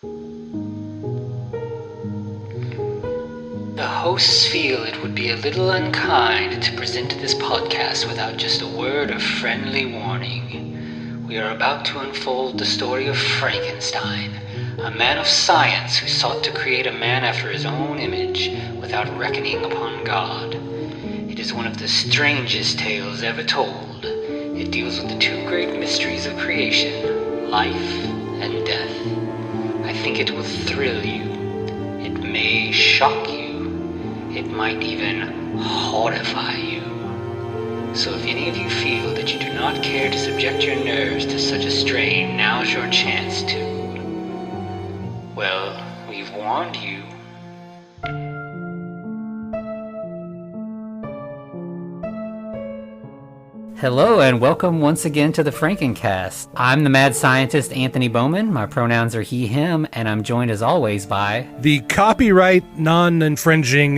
The hosts feel it would be a little unkind to present this podcast without just a word of friendly warning. We are about to unfold the story of Frankenstein, a man of science who sought to create a man after his own image without reckoning upon God. It is one of the strangest tales ever told. It deals with the two great mysteries of creation, life and death. I think it will thrill you. It may shock you. It might even horrify you. So if any of you feel that you do not care to subject your nerves to such a strain, now's your chance to. Well, we've warned you. Hello and welcome once again to the Frankencast. I'm the mad scientist Anthony Bowman. My pronouns are he, him, and I'm joined as always by... the copyright non-infringing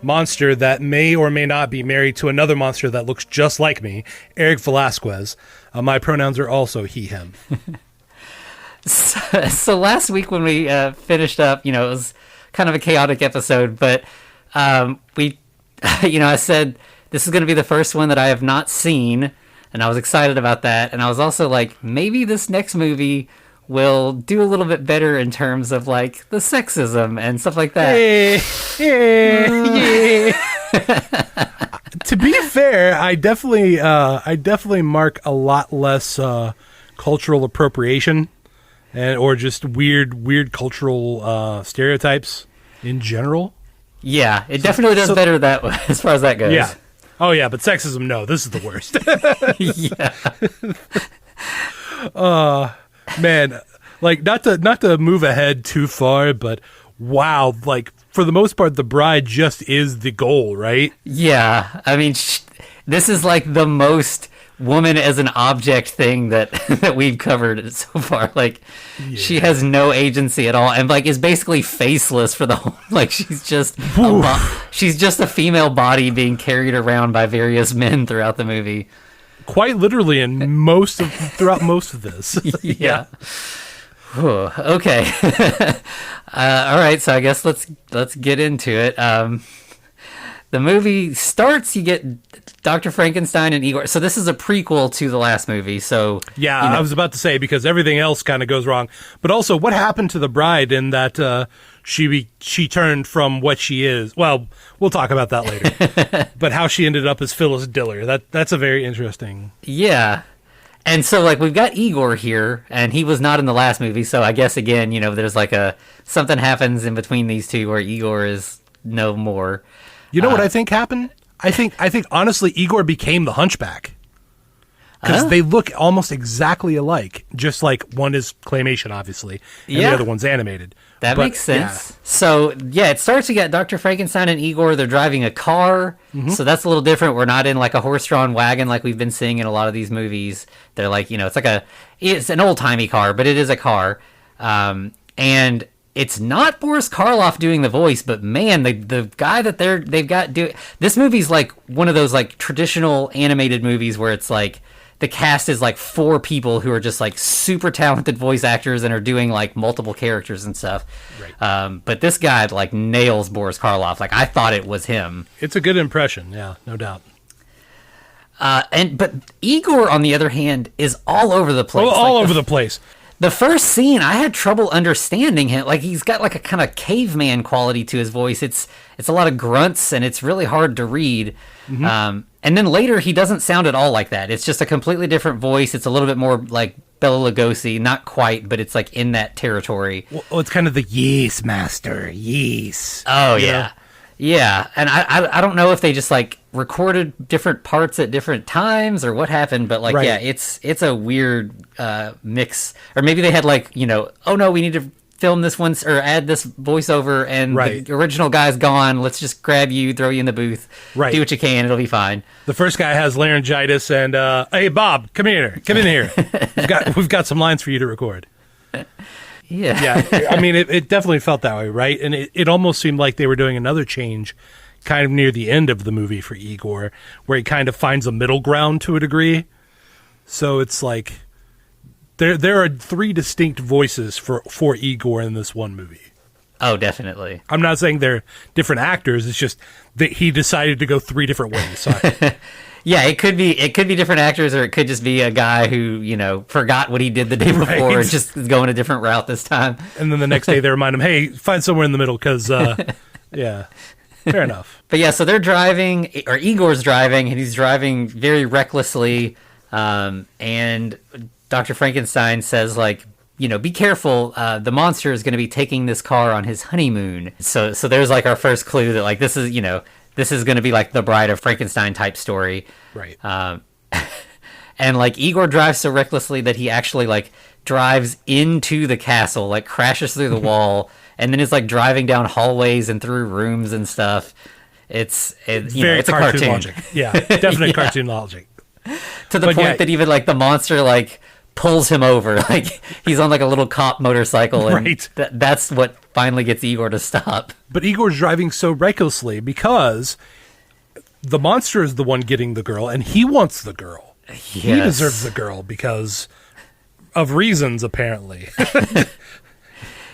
monster that may or may not be married to another monster that looks just like me, Eric Velazquez. My pronouns are also he, him. So last week when we finished up, it was kind of a chaotic episode, but I said... this is going to be the first one that I have not seen, and I was excited about that. And I was also like, maybe this next movie will do a little bit better in terms of, like, the sexism and stuff like that. To be fair, I definitely mark a lot less cultural appropriation or just weird cultural stereotypes in general. Yeah, it definitely does better that way, as far as that goes. Yeah. Oh, yeah, but sexism, no. This is the worst. Yeah. Man, like, not to move ahead too far, but wow, like, for the most part, the bride just is the goal, right? Yeah, I mean, this is like the most woman as an object thing that we've covered so far. Like, She has no agency at all, and like is basically faceless for the whole. Like, she's just a female body being carried around by various men throughout the movie. Quite literally, throughout most of this. Yeah. Whew, okay. All right. So I guess let's get into it. The movie starts, you get Dr. Frankenstein and Igor. So this is a prequel to the last movie. So yeah, I was about to say, because everything else kind of goes wrong. But also, what happened to the bride in that she turned from what she is? Well, we'll talk about that later. But how she ended up as Phyllis Diller, that's a very interesting. Yeah. And so, like, we've got Igor here, and he was not in the last movie. So I guess, again, there's like something happens in between these two where Igor is no more. You know what I think happened? I think honestly, Igor became the Hunchback because they look almost exactly alike. Just like one is claymation, obviously, and the other one's animated. That makes sense. Yeah. So yeah, it starts. You got Dr. Frankenstein and Igor. They're driving a car, so that's a little different. We're not in like a horse-drawn wagon like we've been seeing in a lot of these movies. They're like, it's an old-timey car, but it is a car, and. It's not Boris Karloff doing the voice, but man, the guy that they've got do this movie's like one of those like traditional animated movies where it's like the cast is like 4 people who are just like super talented voice actors and are doing like multiple characters and stuff. Right. But this guy like nails Boris Karloff. Like, I thought it was him. It's a good impression, yeah, no doubt. But Igor, on the other hand, is all over the place. All over the place. The first scene, I had trouble understanding him. Like, he's got like a kind of caveman quality to his voice. It's a lot of grunts, and it's really hard to read. Mm-hmm. And then later, he doesn't sound at all like that. It's just a completely different voice. It's a little bit more like Bela Lugosi. Not quite, but it's like in that territory. Well, it's kind of the yes, master, yes. Oh, yeah. Yeah, and I don't know if they just like recorded different parts at different times or what happened, but like, right. Yeah, it's a weird mix. Or maybe they had like, oh no, we need to film this one or add this voiceover, and right. The original guy's gone. Let's just grab you, throw you in the booth, right. Do what you can, it'll be fine. The first guy has laryngitis, and hey Bob, come in here. We've got some lines for you to record. Yeah. I mean, it definitely felt that way, right? And it almost seemed like they were doing another change kind of near the end of the movie for Igor, where he kind of finds a middle ground to a degree. So it's like there are three distinct voices for Igor in this one movie. Oh, definitely. I'm not saying they're different actors. It's just that he decided to go three different ways. So yeah, it could be different actors, or it could just be a guy who, forgot what he did the day before and just is going a different route this time. And then the next day they remind him, hey, find somewhere in the middle because, yeah, fair enough. But yeah, so they're driving, or Igor's driving, and he's driving very recklessly. And Dr. Frankenstein says, like, be careful. The monster is going to be taking this car on his honeymoon. So there's like our first clue that like this is going to be like the Bride of Frankenstein type story. Right. And like Igor drives so recklessly that he actually like drives into the castle, like crashes through the wall, and then is like driving down hallways and through rooms and stuff. It's a cartoon. Logic. Yeah, definite cartoon logic. To the point that even like the monster like pulls him over, like he's on like a little cop motorcycle, and that's what finally gets Igor to stop. But Igor's driving so recklessly because the monster is the one getting the girl, and he wants the girl. Yes. He deserves the girl because of reasons, apparently.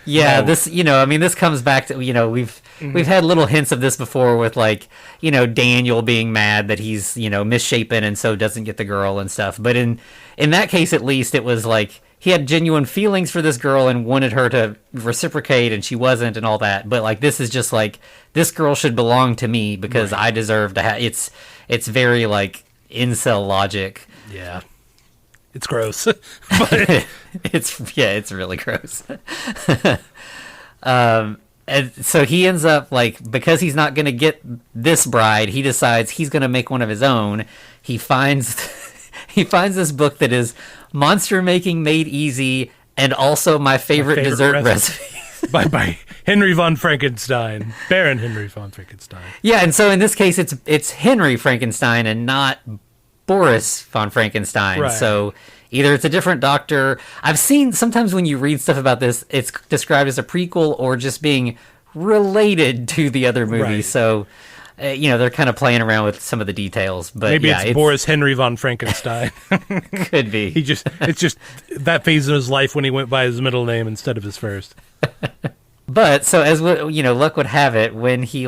Yeah, this, this comes back to, we've had little hints of this before with like, Daniel being mad that he's, misshapen and so doesn't get the girl and stuff. But in that case, at least, it was like he had genuine feelings for this girl and wanted her to reciprocate, and she wasn't and all that. But like, this is just like, this girl should belong to me because I deserve to have, it's very like incel logic. Yeah. It's gross. But it's really gross. And so he ends up like, because he's not going to get this bride, he decides he's going to make one of his own. He finds this book that is Monster Making Made Easy and also my favorite dessert recipe. by Henry von Frankenstein, Baron Henry von Frankenstein. Yeah, and so in this case, it's Henry Frankenstein and not Boris von Frankenstein. Right. So either it's a different doctor. I've seen sometimes when you read stuff about this, it's described as a prequel or just being related to the other movie. Right. So, they're kind of playing around with some of the details. But maybe it's Boris Henry von Frankenstein. Could be. It's just that phase of his life when he went by his middle name instead of his first. But so as luck would have it, when he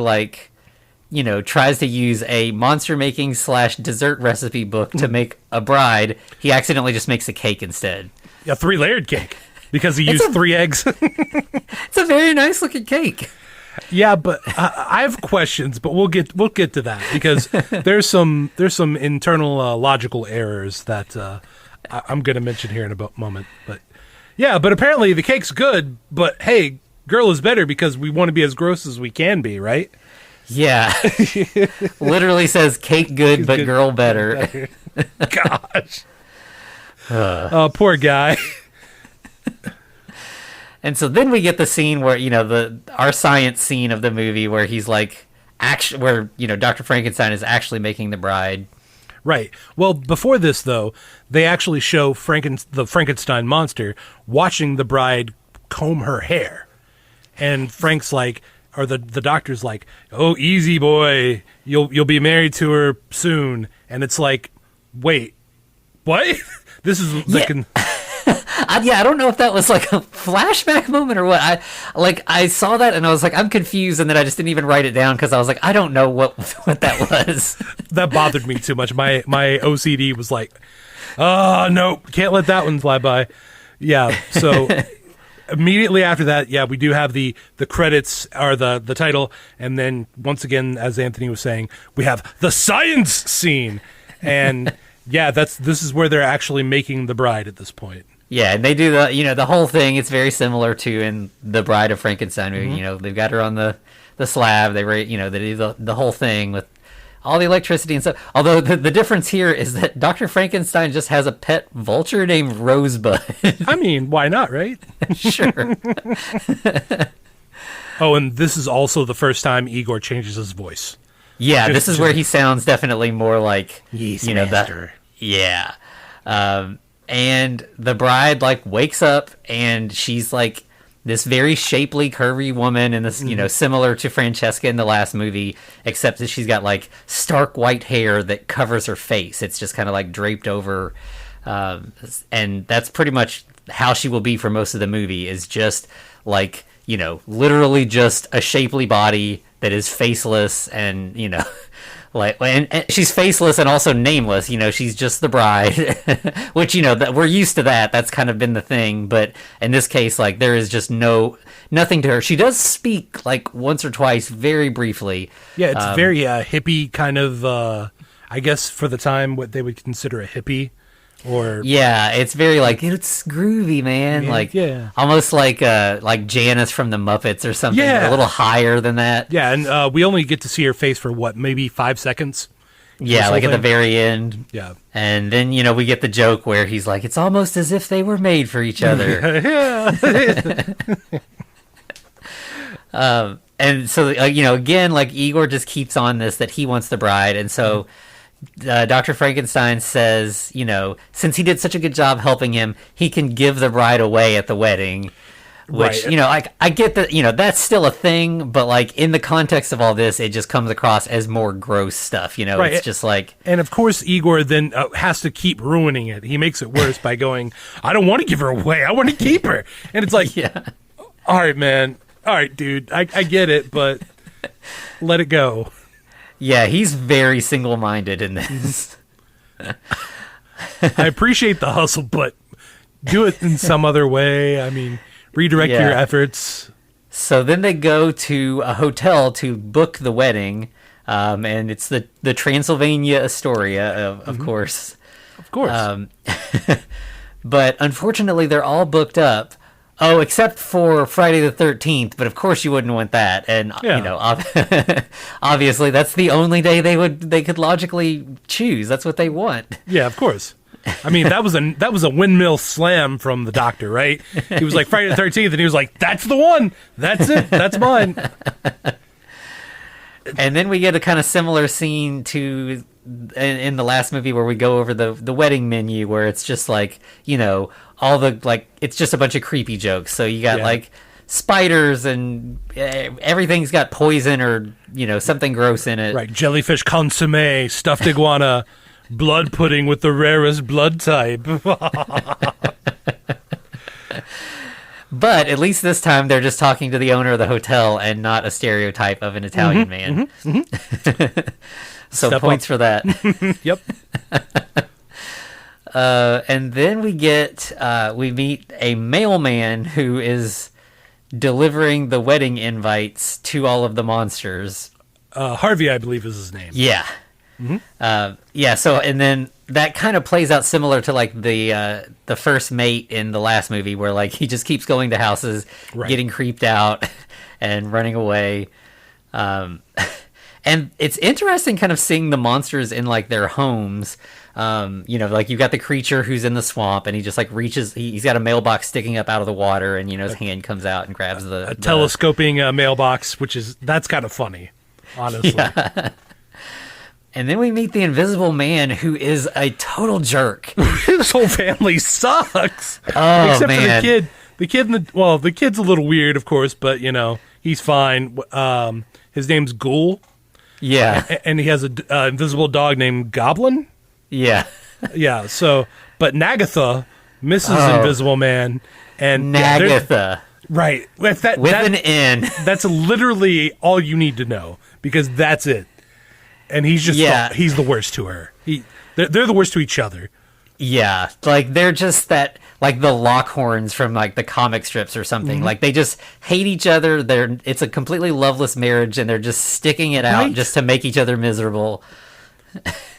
tries to use a monster making / dessert recipe book to make a bride, he accidentally just makes a cake instead. A 3-layered cake because he used 3 eggs. It's a very nice looking cake. Yeah, but I have questions, but we'll get to that because there's some internal logical errors that I'm going to mention here in a moment. But yeah, but apparently the cake's good, but hey, girl is better because we want to be as gross as we can be, right? Yeah. Literally says cake good, but girl better. Gosh. Oh, poor guy. And so then we get the scene where, our science scene of the movie where he's like, where Dr. Frankenstein is actually making the bride. Right. Well, before this, though, they actually show the Frankenstein monster watching the bride comb her hair. And Frank's like, or the doctor's like, "Oh, easy, boy. You'll be married to her soon." And it's like, wait, what? This is I don't know if that was like a flashback moment or what. I saw that and I was like, I'm confused, and then I just didn't even write it down because I was like, I don't know what that was. That bothered me too much. My OCD was like, oh no, can't let that one fly by. Yeah, so immediately after that, yeah, we do have the credits or the title, and then once again, as Anthony was saying, we have the science scene, and yeah, this is where they're actually making the bride at this point. Yeah, and they do the whole thing. It's very similar to in the Bride of Frankenstein movie. Mm-hmm. They've got her on the slab. They do the whole thing with all the electricity and stuff. Although the difference here is that Dr. Frankenstein just has a pet vulture named Rosebud. I mean, why not, right? Sure. Oh, and this is also the first time Igor changes his voice. Yeah, this is where he sounds definitely more like, master. Yeah. And the bride wakes up and she's like this very shapely, curvy woman, and this, similar to Francesca in the last movie, except that she's got stark white hair that covers her face. It's just kind of draped over And that's pretty much how she will be for most of the movie, is just like, literally just a shapely body that is faceless, and like, and she's faceless and also nameless. She's just the bride, which that we're used to that. That's kind of been the thing. But in this case, like, there is just nothing to her. She does speak like once or twice, very briefly. Yeah, it's very hippie kind of. I guess for the time, what they would consider a hippie. Or yeah, it's very like, it's groovy, man. Yeah, like, yeah. Almost like Janice from the Muppets or something. Yeah. A little higher than that. Yeah, and we only get to see her face for what, maybe 5 seconds. Yeah, like at the very end. Yeah, and then we get the joke where he's like, it's almost as if they were made for each other. And so again, like, Igor just keeps on this that he wants the bride, and so. Dr. Frankenstein says, since he did such a good job helping him, he can give the bride away at the wedding. Which, right. I get that, that's still a thing, but like in the context of all this, it just comes across as more gross stuff. Right. It's just like. And of course, Igor then has to keep ruining it. He makes it worse by going, I don't want to give her away. I want to keep her. And it's like, yeah. All right, man. All right, dude. I get it, but let it go. Yeah, he's very single-minded in this. I appreciate the hustle, but do it in some other way. I mean, redirect your efforts. So then they go to a hotel to book the wedding, and it's the Transylvania Astoria, of course. Of course. But unfortunately, they're all booked up. Oh, except for Friday the 13th, but of course you wouldn't want that. And, obviously that's the only day they could logically choose. That's what they want. Yeah, of course. I mean, that was a windmill slam from the doctor, right? He was like, Friday the 13th, and he was like, that's the one. That's it. That's mine. And then we get a kind of similar scene to in the last movie where we go over the wedding menu, where it's just like, all the, like, it's just a bunch of creepy jokes. So you got like spiders, and everything's got poison or something gross in it. Right, jellyfish consomme, stuffed iguana, blood pudding with the rarest blood type. But at least this time they're just talking to the owner of the hotel and not a stereotype of an Italian man. So Step points up. for that. Yep. And then we meet a mailman who is delivering the wedding invites to all of the monsters. Harvey, I believe, is his name. Yeah. Mm-hmm. So, and then that kind of plays out similar to like the first mate in the last movie, where like he just keeps going to houses, getting creeped out and running away. And it's interesting kind of seeing the monsters in like their homes. Like you got the creature who's in the swamp, and he just like reaches, he's got a mailbox sticking up out of the water, and his hand comes out and grabs the telescoping mailbox, that's kind of funny, honestly. Yeah. And then we meet the Invisible Man, who is a total jerk. His whole family sucks. Oh, except man. for the kid. The kid's a little weird, of course, but he's fine. His name's Ghoul. Yeah. And he has an invisible dog named Goblin. Yeah. Yeah. So, but Nagatha, Mrs. Invisible Man, and Nagatha. Right. With an N. That's literally all you need to know, because that's it. And he's just he's the worst to her. They're the worst to each other. Yeah, like they're just that, like the Lockhorns from like the comic strips or something. Mm-hmm. Like they just hate each other. It's a completely loveless marriage, and they're just sticking it out just to make each other miserable.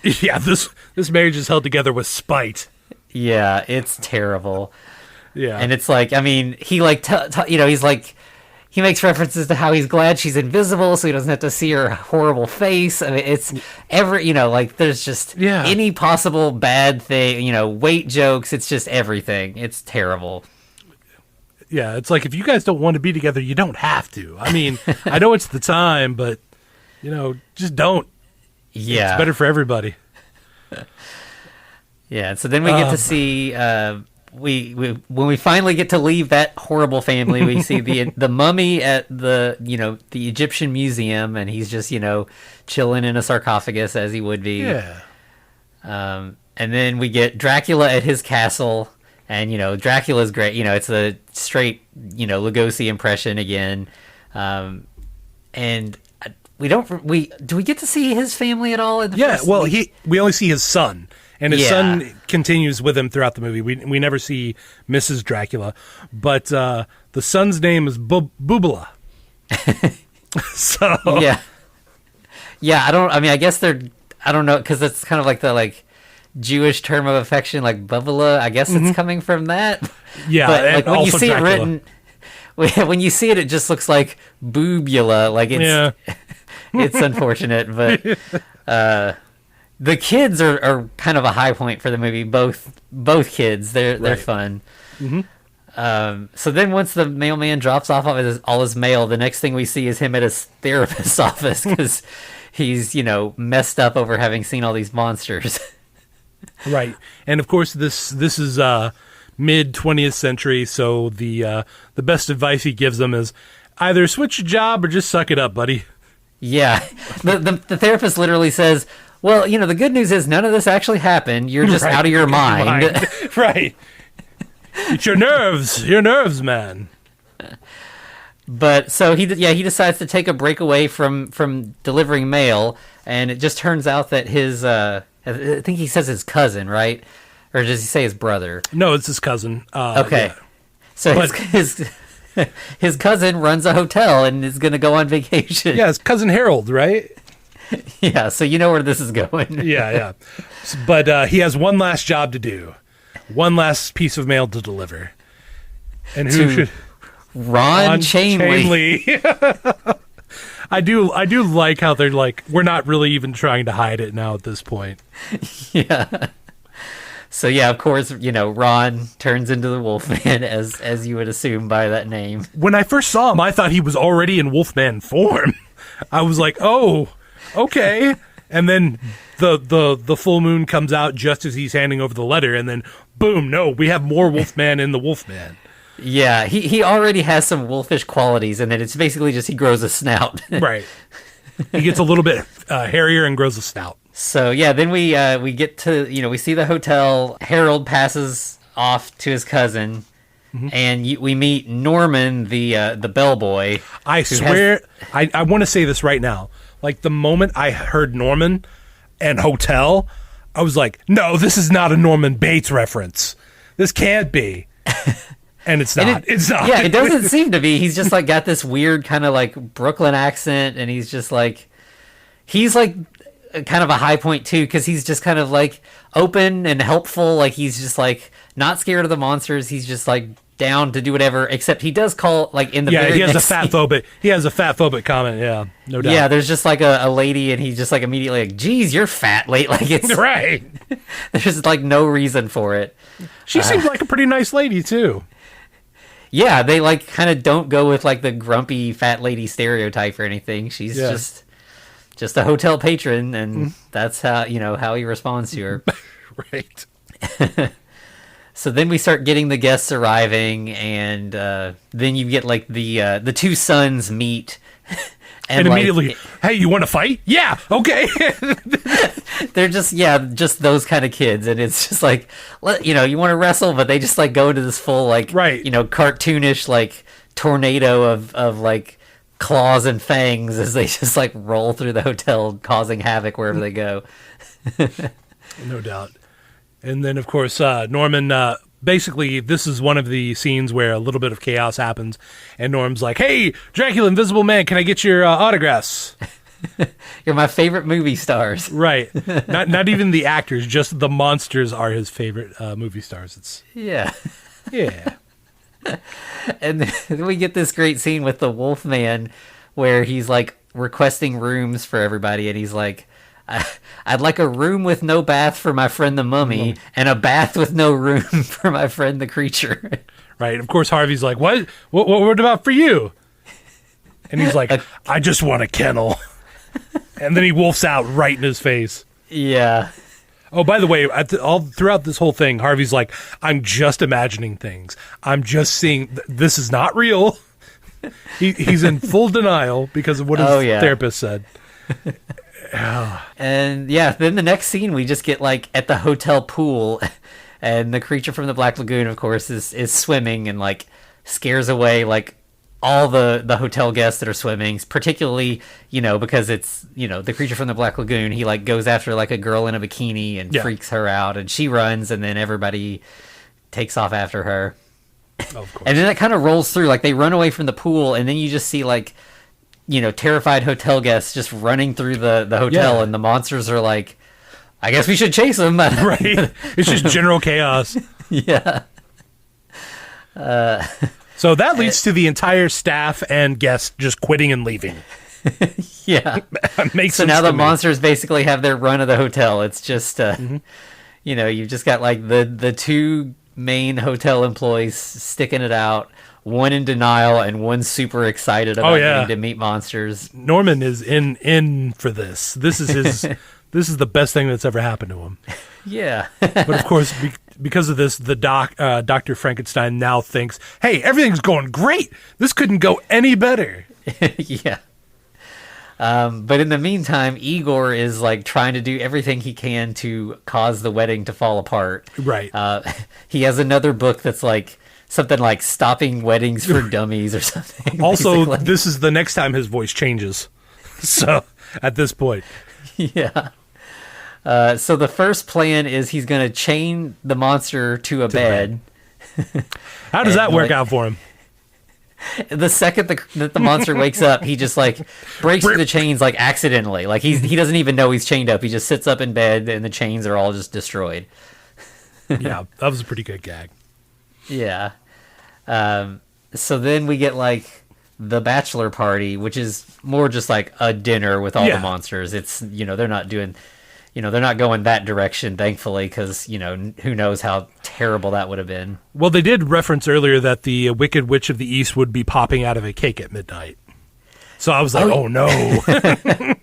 Yeah, this marriage is held together with spite. Yeah, it's terrible. Yeah, and it's like, I mean, he like he's like, he makes references to how he's glad she's invisible so he doesn't have to see her horrible face. I mean, it's like there's just any possible bad thing, weight jokes. It's just everything. It's terrible. Yeah, it's like, if you guys don't want to be together, you don't have to. I mean, I know it's the time, but, just don't. Yeah. It's better for everybody. Yeah, so then we get to see... We when we finally get to leave that horrible family, we see the mummy at the Egyptian museum, and he's just chilling in a sarcophagus as he would be. Yeah. And then we get Dracula at his castle, and Dracula's great. It's a straight Lugosi impression again. And do we get to see his family at all in the first we only see his son, and his son continues with him throughout the movie. We never see Mrs. Dracula, but the son's name is Bubala. So I guess I don't know, because it's kind of like the Jewish term of affection, like Bubala. I guess it's coming from that. Yeah, but when you see Dracula. it written, when you see it, it just looks like boobula. Like it's it's unfortunate, but the kids are kind of a high point for the movie. Both kids, they're fun. Mm-hmm. So then once the mailman drops off all his mail, the next thing we see is him at his therapist's office because he's messed up over having seen all these monsters. Right, and of course this is mid 20th century, so the best advice he gives them is either switch your job or just suck it up, buddy. Yeah, the therapist literally says, well, the good news is none of this actually happened. You're just out of your mind. Right. It's your nerves, man. But so he decides to take a break away from delivering mail, and it just turns out that his I think he says his cousin, right? Or does he say his brother? No, it's his cousin. Okay. Yeah. So his cousin runs a hotel and is going to go on vacation. Yeah, his cousin Harold, right? Yeah, so you know where this is going. Yeah. But he has one last job to do. One last piece of mail to deliver. And who should... Ron Chainley. I do like how they're like, we're not really even trying to hide it now at this point. Yeah. So yeah, of course, Ron turns into the Wolfman as you would assume by that name. When I first saw him, I thought he was already in Wolfman form. I was like, oh, okay. And then the full moon comes out just as he's handing over the letter, and then boom, no, we have more Wolfman in the Wolfman. Yeah, he already has some wolfish qualities, and then it's basically just he grows a snout. Right. He gets a little bit hairier and grows a snout. So yeah, then we get to we see the hotel. Harold passes off to his cousin, and we meet Norman, the bellboy. I swear, I want to say this right now. Like the moment I heard Norman and hotel, I was like, no, this is not a Norman Bates reference. This can't be. And it's not. It's not. Yeah, it doesn't seem to be. He's just got this weird kind of Brooklyn accent, and he's just he's kind of a high point too, because he's just kind of open and helpful. He's just not scared of the monsters. He's just down to do whatever. Except he does call in the very he has next a fatphobic. He has a fatphobic comment. Yeah, no doubt. Yeah, there's just a lady, and he's just immediately "Geez, you're fat." It's right. There's no reason for it. She seems like a pretty nice lady too. Yeah, they kind of don't go with the grumpy fat lady stereotype or anything. She's just a hotel patron, and that's how how he responds to her. Right. So then we start getting the guests arriving, and then you get the two sons meet. And immediately, hey, you want to fight? Yeah, okay. They're just those kind of kids, and it's just you want to wrestle, but they just go into this full cartoonish tornado of claws and fangs as they just roll through the hotel, causing havoc wherever they go. No doubt. And then, of course, Norman, basically, this is one of the scenes where a little bit of chaos happens, and Norm's like, hey, Dracula, Invisible Man, can I get your autographs? You're my favorite movie stars. Right. Not even the actors, just the monsters are his favorite movie stars. Yeah. Yeah. And then we get this great scene with the Wolfman where he's requesting rooms for everybody, and he's like, I'd like a room with no bath for my friend the mummy, and a bath with no room for my friend the creature. Right. Of course, Harvey's like, what about for you? And he's like, I just want a kennel. And then he wolfs out right in his face. Yeah. Oh, by the way, all throughout this whole thing, Harvey's like, I'm just imagining things. I'm just seeing, this is not real. He's in full denial because of what his therapist said. And yeah, then the next scene we just get like at the hotel pool, and the creature from the Black Lagoon, of course, is swimming and like scares away like all the hotel guests that are swimming, particularly, because it's, the creature from the Black Lagoon. He like goes after like a girl in a bikini and freaks her out, and she runs, and then everybody takes off after her. Oh, of course. And then it kind of rolls through, like they run away from the pool, and then you just see like, terrified hotel guests just running through the hotel, and the monsters are like, I guess we should chase them. Right. It's just general chaos. Yeah. So that leads to the entire staff and guests just quitting and leaving. Yeah. Makes so sense now the to me. monsters basically have their run of the hotel. It's just, you've just got like the two main hotel employees sticking it out, one in denial and one super excited about getting to meet monsters. Norman is in for this. This is his. This is the best thing that's ever happened to him. Yeah. But of course, because of this, the Dr. Frankenstein now thinks, hey, everything's going great. This couldn't go any better. Yeah. But in the meantime, Igor is like trying to do everything he can to cause the wedding to fall apart. Right. He has another book that's like something like Stopping Weddings for Dummies or something. Also, basically. this is the next time his voice changes. So at this point. Yeah. So the first plan is he's going to chain the monster to a bed. How does that work out for him? The second that the monster wakes up, he just like breaks through the chains like accidentally. Like he doesn't even know he's chained up. He just sits up in bed and the chains are all just destroyed. Yeah, that was a pretty good gag. Yeah. So then we get like the bachelor party, which is more just like a dinner with all the monsters. It's, they're not doing, they're not going that direction, thankfully, because, who knows how terrible that would have been. Well, they did reference earlier that the Wicked Witch of the East would be popping out of a cake at midnight. So I was like, oh no.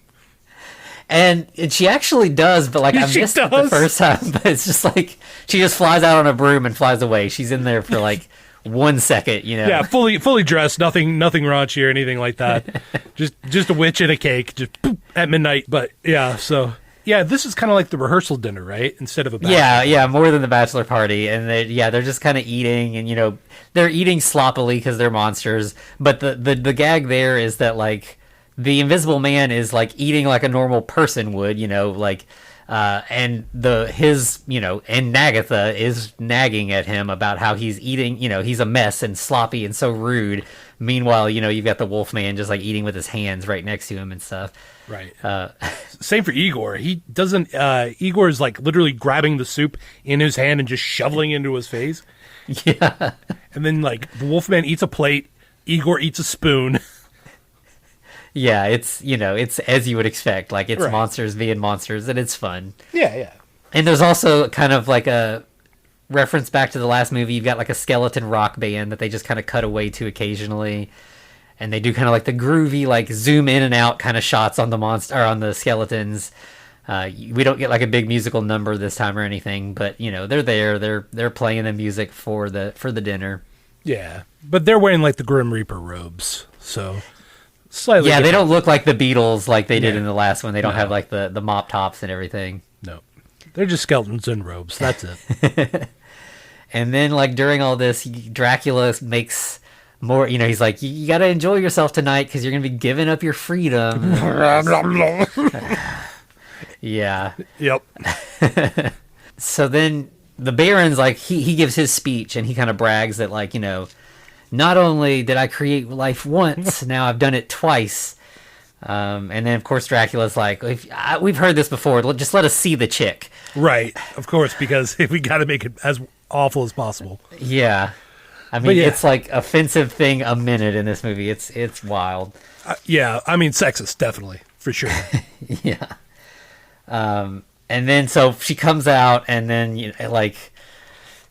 And she actually does, but like I missed it the first time. But it's just like she just flies out on a broom and flies away. She's in there for like 1 second, Yeah, fully dressed, nothing raunchy or anything like that. just a witch and a cake, just boop, at midnight. But yeah, so yeah, this is kind of like the rehearsal dinner, right? Instead of a bachelor party. Yeah, more than the bachelor party, and they're just kind of eating, and they're eating sloppily because they're monsters. But the gag there is that like the Invisible Man is like eating like a normal person would, like. And his and Nagatha is nagging at him about how he's eating, he's a mess and sloppy and so rude. Meanwhile, you've got the Wolfman just like eating with his hands right next to him and stuff. Right. Same for Igor. He doesn't. Igor is like literally grabbing the soup in his hand and just shoveling it into his face. Yeah. And then like the Wolfman eats a plate. Igor eats a spoon. Yeah, it's it's as you would expect. Like it's monsters being monsters, and it's fun. Yeah. And there's also kind of like a reference back to the last movie. You've got like a skeleton rock band that they just kind of cut away to occasionally, and they do kind of like the groovy like zoom in and out kind of shots on the monster or on the skeletons. We don't get like a big musical number this time or anything, but they're there. They're playing the music for the dinner. Yeah, but they're wearing like the Grim Reaper robes, so. Slightly different. They don't look like the Beatles like they did in the last one. They don't have like the mop tops and everything. No. They're just skeletons in robes. That's it. And then like during all this, Dracula makes more, he's like, you got to enjoy yourself tonight because you're going to be giving up your freedom. Yeah. Yep. So then the Baron's like, he gives his speech and he kind of brags that like, not only did I create life once, now I've done it twice. And then, of course, Dracula's like, we've heard this before. Just let us see the chick. Right. Of course, because we got to make it as awful as possible. Yeah. I mean, it's like offensive thing a minute in this movie. It's wild. Yeah. I mean, sexist, definitely. For sure. Yeah. And then, so she comes out and then,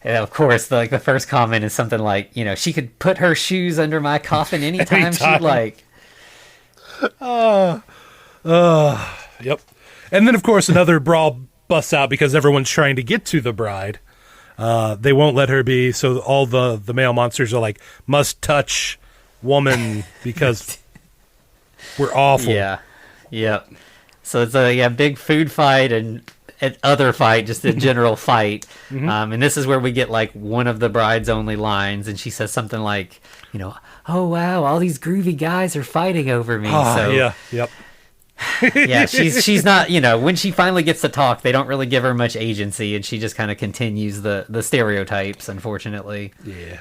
and of course, the first comment is something like, she could put her shoes under my coffin anytime she'd like. Yep. And then, of course, another brawl busts out because everyone's trying to get to the bride. They won't let her be, so all the male monsters are like, must touch woman because we're awful. Yeah. Yep. So it's a big food fight and other fight, just a general fight. And this is where we get like one of the bride's only lines, and she says something like, "Oh wow, all these groovy guys are fighting over me." Yeah, she's not, when she finally gets to talk, they don't really give her much agency, and she just kind of continues the stereotypes, unfortunately. Yeah.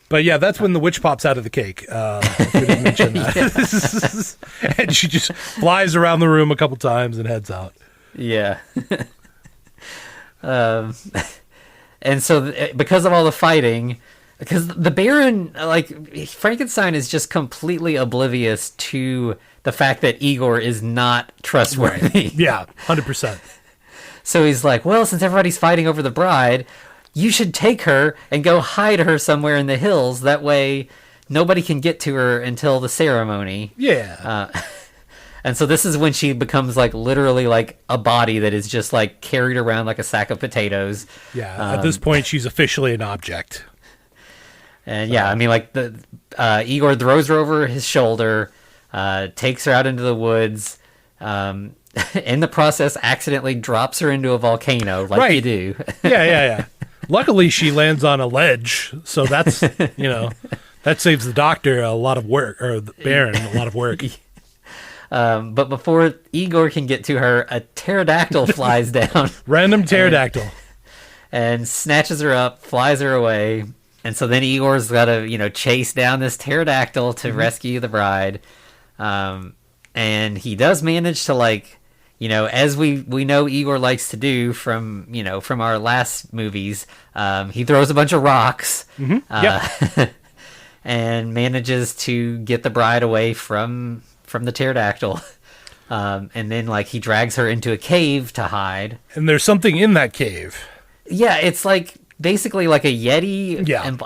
But yeah, that's when the witch pops out of the cake. If we didn't mention that. And she just flies around the room a couple times and heads out. Yeah. And so because of all the fighting, because the Baron, like, Frankenstein is just completely oblivious to the fact that Igor is not trustworthy. Right. Yeah, 100%. So he's like, well, since everybody's fighting over the bride, you should take her and go hide her somewhere in the hills. That way nobody can get to her until the ceremony. Yeah. And so this is when she becomes like literally like a body that is just like carried around like a sack of potatoes. Yeah. At this point, she's officially an object. And yeah, I mean, like Igor throws her over his shoulder, takes her out into the woods. In the process, accidentally drops her into a volcano, like you do. Yeah. Luckily, she lands on a ledge, so that's that saves the doctor a lot of work, or the Baron a lot of work. But before Igor can get to her, a pterodactyl flies down. Random pterodactyl. And snatches her up, flies her away. And so then Igor's got to, chase down this pterodactyl to rescue the bride. And he does manage to, like, as we know Igor likes to do from our last movies, he throws a bunch of rocks. And manages to get the bride away from the pterodactyl. And then, like, he drags her into a cave to hide. And there's something in that cave. Yeah, it's like basically like a Yeti,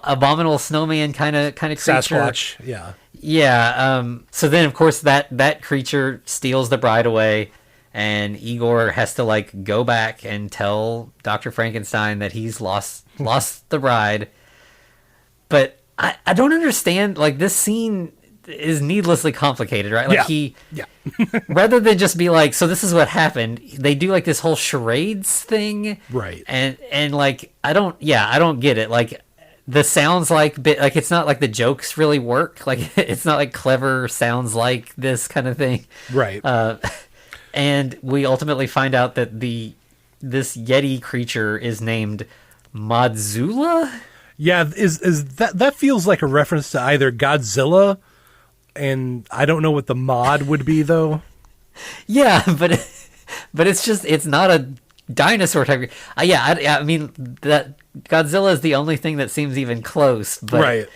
abominable snowman kind of creature. Sasquatch, yeah. Yeah, so then, of course, that creature steals the bride away, and Igor has to, like, go back and tell Dr. Frankenstein that he's lost the bride. But I don't understand, like, this scene is needlessly complicated, right? Like, rather than just be like, so this is what happened, they do, like, this whole charades thing. Right. And like, I don't get it. Like, the sounds like it's not like the jokes really work. Like, it's not like clever sounds like this kind of thing. Right. And we ultimately find out that this Yeti creature is named Modzula. Yeah, is that feels like a reference to either Godzilla, and I don't know what the mod would be though. Yeah, but it's not a dinosaur type. I mean, that Godzilla is the only thing that seems even close. But right.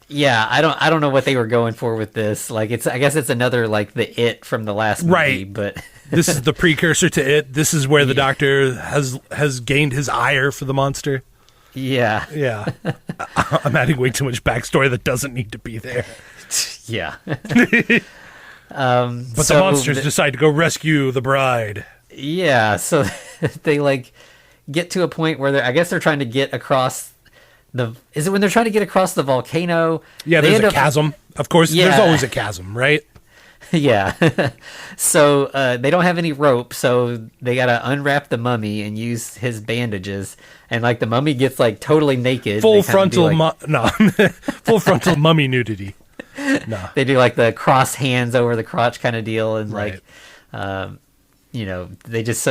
Yeah, I don't know what they were going for with this. Like, I guess it's another, like, the It from the last movie. Right. But this is the precursor to It. This is where the doctor has gained his ire for the monster. Yeah. Yeah. I'm adding way too much backstory that doesn't need to be there. Yeah. But the monsters decide to go rescue the bride. Yeah, so they, like, get to a point where I guess they're trying to get across is it when they're trying to get across the volcano? Yeah, there's a chasm. Of course, there's always a chasm, right? Yeah. So they don't have any rope, so they got to unwrap the mummy and use his bandages. And, like, the mummy gets, like, totally naked. Full frontal full frontal mummy nudity. No. They do, like, the cross hands over the crotch kind of deal, and right. They just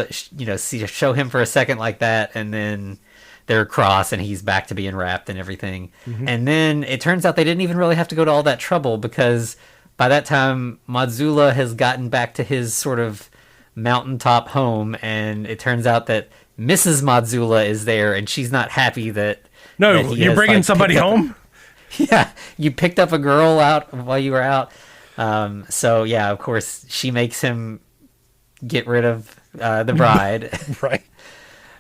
show him for a second like that, and then they're cross and he's back to being wrapped and everything. Mm-hmm. And then it turns out they didn't even really have to go to all that trouble, because by that time Modzula has gotten back to his sort of mountaintop home, and it turns out that Mrs. Modzula is there, and she's not happy that you're bringing somebody home. Yeah, you picked up a girl out while you were out. So yeah, of course she makes him get rid of the bride. Right.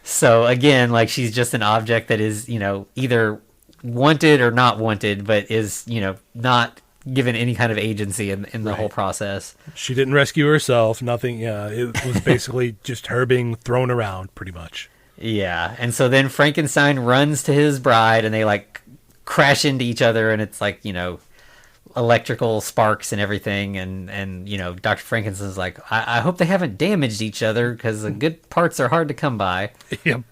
So again, like, she's just an object that is, either wanted or not wanted, but is, not given any kind of agency in the whole process. She didn't rescue herself. Nothing. Yeah, it was basically just her being thrown around, pretty much. Yeah, and so then Frankenstein runs to his bride, and they, like, crash into each other, and it's like, electrical sparks and everything, and Dr. Frankenstein's like, I hope they haven't damaged each other, because the good parts are hard to come by. Yep.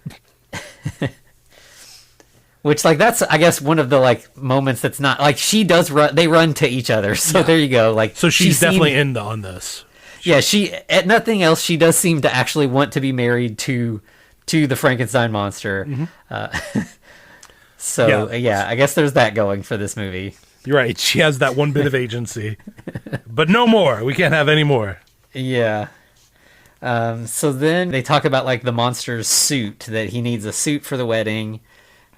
Which, like, that's, I guess, one of the, like, moments that's not, like, she does run, they run to each other, so there you go. Like, so she's definitely on this. Yeah, she, at nothing else, she does seem to actually want to be married to the Frankenstein monster. Mm-hmm. I guess there's that going for this movie. You're right, she has that one bit of agency. But no more, we can't have any more. Yeah. So then they talk about, like, the monster's suit, that he needs a suit for the wedding.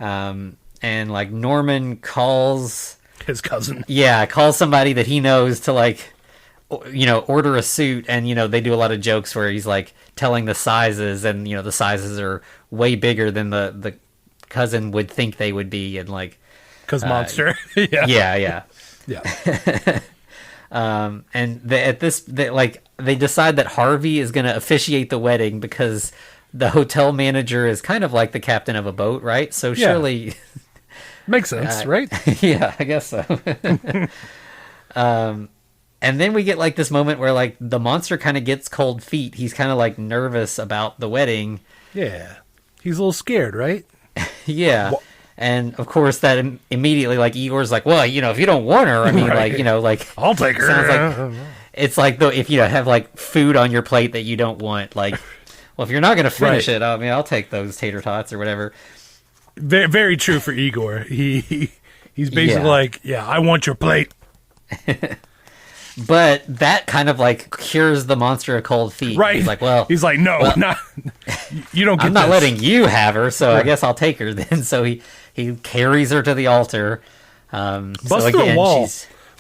And like Norman calls his cousin. Yeah, calls somebody that he knows to, like, order a suit, and they do a lot of jokes where he's like telling the sizes, and the sizes are way bigger than the cousin would think they would be, and like because monster. yeah. And they decide that Harvey is going to officiate the wedding, because the hotel manager is kind of like the captain of a boat, right? So surely makes sense, right? Yeah, I guess so. And then we get like this moment where like the monster kind of gets cold feet. He's kind of like nervous about the wedding. Yeah, he's a little scared, right? Yeah. And of course that immediately, like, Igor's like, well, if you don't want her, I mean, right. Like I'll take her. Sounds like, it's like though if you have like food on your plate that you don't want, like, well, if you're not going to finish it, I mean, I'll take those tater tots or whatever. Very, very true for Igor. He's basically like, yeah, I want your plate. But that kind of like cures the monster of cold feet. Right. He's like, well, no, not you don't get I'm not this. letting you have her, so I guess I'll take her then. So he carries her to the altar. Bust through a wall.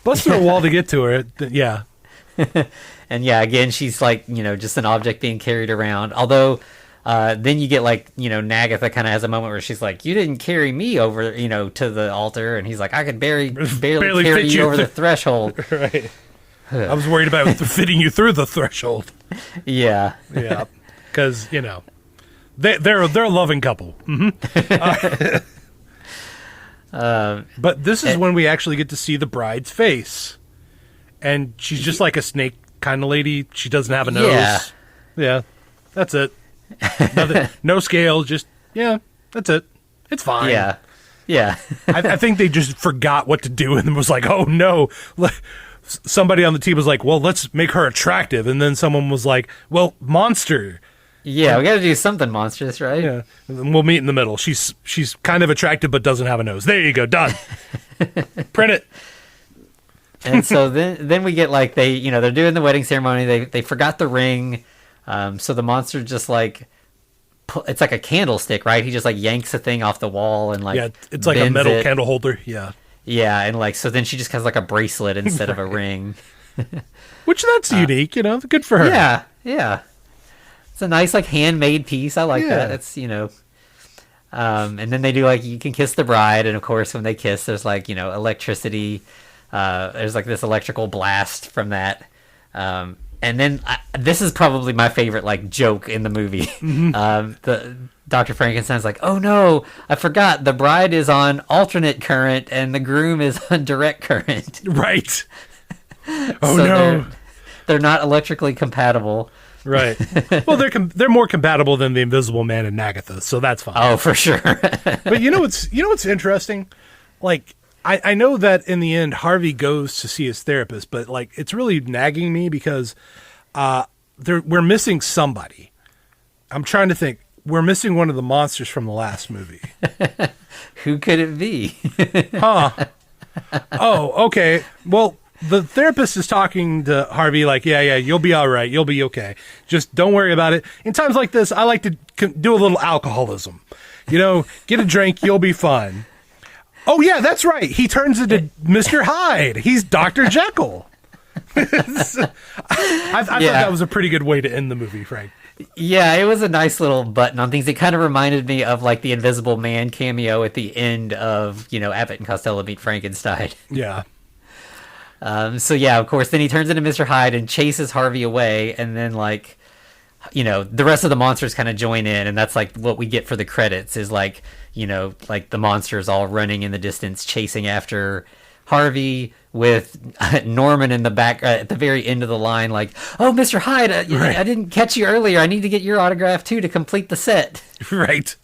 Bust through a wall to get to her. Yeah. And yeah, again, she's like, just an object being carried around. Although, then you get like, Nagatha kind of has a moment where she's like, you didn't carry me over, to the altar. And he's like, I could barely carry you over the threshold. Right. I was worried about fitting you through the threshold. Yeah. Yeah. Because, they're a loving couple. Mm-hmm. But this is when we actually get to see the bride's face. And she's just like a snake kind of lady. She doesn't have a nose. Yeah. That's it. No scale. Just, that's it. It's fine. Yeah. Yeah. I think they just forgot what to do and was like, oh no. Somebody on the team was like, well, let's make her attractive. And then someone was like, well, monster. Yeah, we got to do something monstrous, right? Yeah. And we'll meet in the middle. She's kind of attractive but doesn't have a nose. There you go. Done. Print it. And so then we get like they're doing the wedding ceremony. They forgot the ring. So the monster just like, it's like a candlestick, right? He just like yanks a thing off the wall and like, it's like a metal candle holder. Yeah. Yeah. And like, so then she just has like a bracelet instead of a ring. Which that's unique, good for her. Yeah. Yeah. It's a nice like handmade piece. I like that. It's, and then they do like, you can kiss the bride. And of course, when they kiss, there's like, electricity. There's like this electrical blast from that. And then this is probably my favorite like joke in the movie. Mm-hmm. The Dr. Frankenstein's like, oh no, I forgot the bride is on alternate current and the groom is on direct current. Right. Oh so no. They're not electrically compatible. Right. Well, they're more compatible than the Invisible Man and Nagatha, so that's fine. Oh, for sure. But what's interesting? Like, I know that in the end, Harvey goes to see his therapist, but like it's really nagging me because we're missing somebody. I'm trying to think. We're missing one of the monsters from the last movie. Who could it be? Huh. Oh, okay. Well, the therapist is talking to Harvey like, yeah, you'll be all right. You'll be okay. Just don't worry about it. In times like this, I like to do a little alcoholism. Get a drink. You'll be fine. Oh, yeah, that's right. He turns into Mr. Hyde. He's Dr. Jekyll. I thought that was a pretty good way to end the movie, Frank. Yeah, it was a nice little button on things. It kind of reminded me of like the Invisible Man cameo at the end of, Abbott and Costello Meet Frankenstein. Yeah. So yeah, of course, then he turns into Mr. Hyde and chases Harvey away, and then like, the rest of the monsters kind of join in, and that's like what we get for the credits is like, like the monsters all running in the distance chasing after Harvey with Norman in the back at the very end of the line, like, "Oh, Mr. Hyde, I didn't catch you earlier. I need to get your autograph too to complete the set." Right.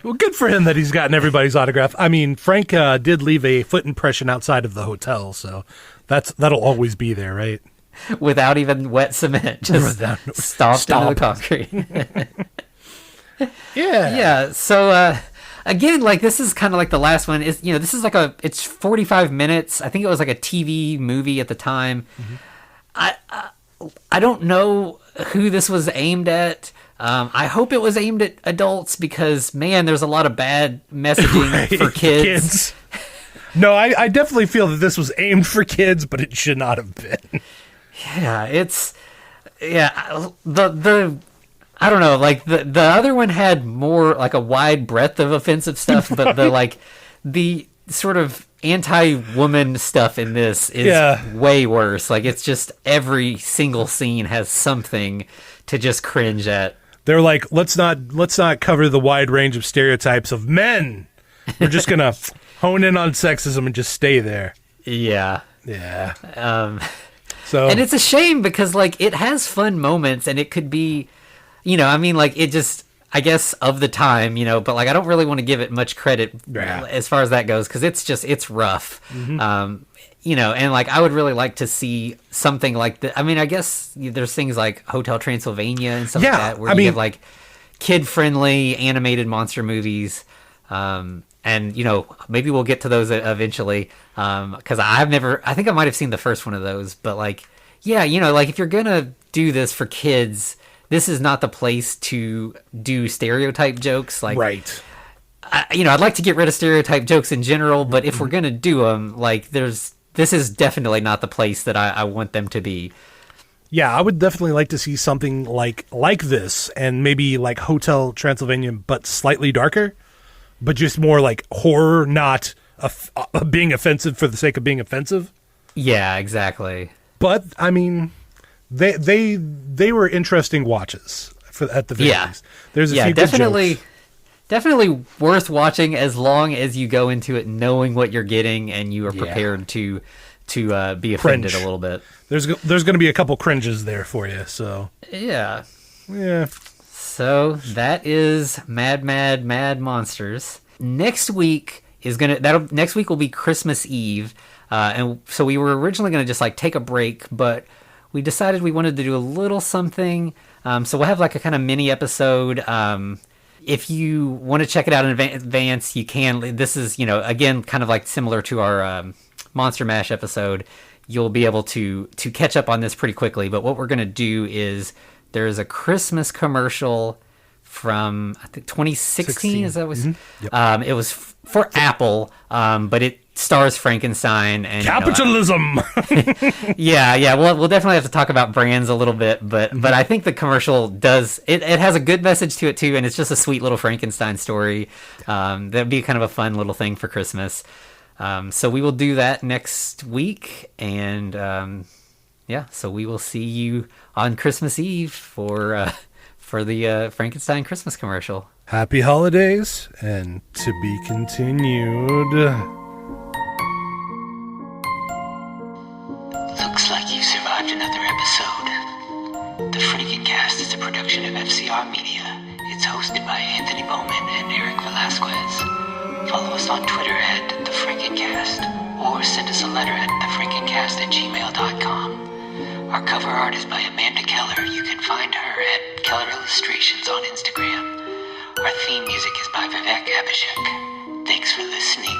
Well, good for him that he's gotten everybody's autograph. I mean, Frank did leave a foot impression outside of the hotel, so that'll always be there, right? Without even wet cement, just stomped into the concrete. Yeah. So again, like, this is kind of like the last one. Is this is like it's 45 minutes. I think it was like a TV movie at the time. Mm-hmm. I don't know who this was aimed at. I hope it was aimed at adults because, man, there's a lot of bad messaging for kids. No, I definitely feel that this was aimed for kids, but it should not have been. The I don't know, like the other one had more like a wide breadth of offensive stuff, but the sort of anti-woman stuff in this is way worse. Like, it's just every single scene has something to just cringe at. They're like, let's not cover the wide range of stereotypes of men. We're just gonna hone in on sexism and just stay there. Yeah. So, and it's a shame because, like, it has fun moments and it could be, it just, I guess, of the time, but, like, I don't really want to give it much credit as far as that goes because it's rough. Mm-hmm. And, like, I would really like to see something like that. I mean, I guess there's things like Hotel Transylvania and stuff like that where you have, like, kid-friendly animated monster movies. And, maybe we'll get to those eventually. Because I think I might have seen the first one of those. But, like, like, if you're going to do this for kids, this is not the place to do stereotype jokes. Like, right. I'd like to get rid of stereotype jokes in general, but if we're going to do them, like, this is definitely not the place that I want them to be. Yeah, I would definitely like to see something like this, and maybe like Hotel Transylvania, but slightly darker, but just more like horror, not being offensive for the sake of being offensive. Yeah, exactly. But I mean, they were interesting watches at the very least. There's a few definitely. good jokes. Definitely worth watching as long as you go into it knowing what you're getting and you are prepared to be offended a little bit. There's going to be a couple cringes there for you. So yeah. So that is Mad Monsters. Next week will be Christmas Eve, and so we were originally going to just like take a break, but we decided we wanted to do a little something. So we'll have like a kind of mini episode. If you want to check it out in advance, you can. This is, again, kind of like similar to our Monster Mash episode. You'll be able to catch up on this pretty quickly. But what we're going to do is there is a Christmas commercial from, I think, 2016. Is that was? Mm-hmm. Yep. It was for Apple, but it stars Frankenstein and capitalism. Yeah. We'll definitely have to talk about brands a little bit, but I think the commercial does it has a good message to it too, and it's just a sweet little Frankenstein story. That'd be kind of a fun little thing for Christmas. So we will do that next week, and so we will see you on Christmas Eve for the Frankenstein Christmas commercial. Happy holidays, and to be continued. Looks like you survived another episode. The Frankencast is a production of FCR Media. It's hosted by Anthony Bowman and Eric Velazquez. Follow us on Twitter at The Frankencast, or send us a letter at thefrankencast@gmail.com. Our cover art is by Amanda Keller. You can find her at Keller Illustrations on Instagram. Our theme music is by Vivek Abhishek. Thanks for listening.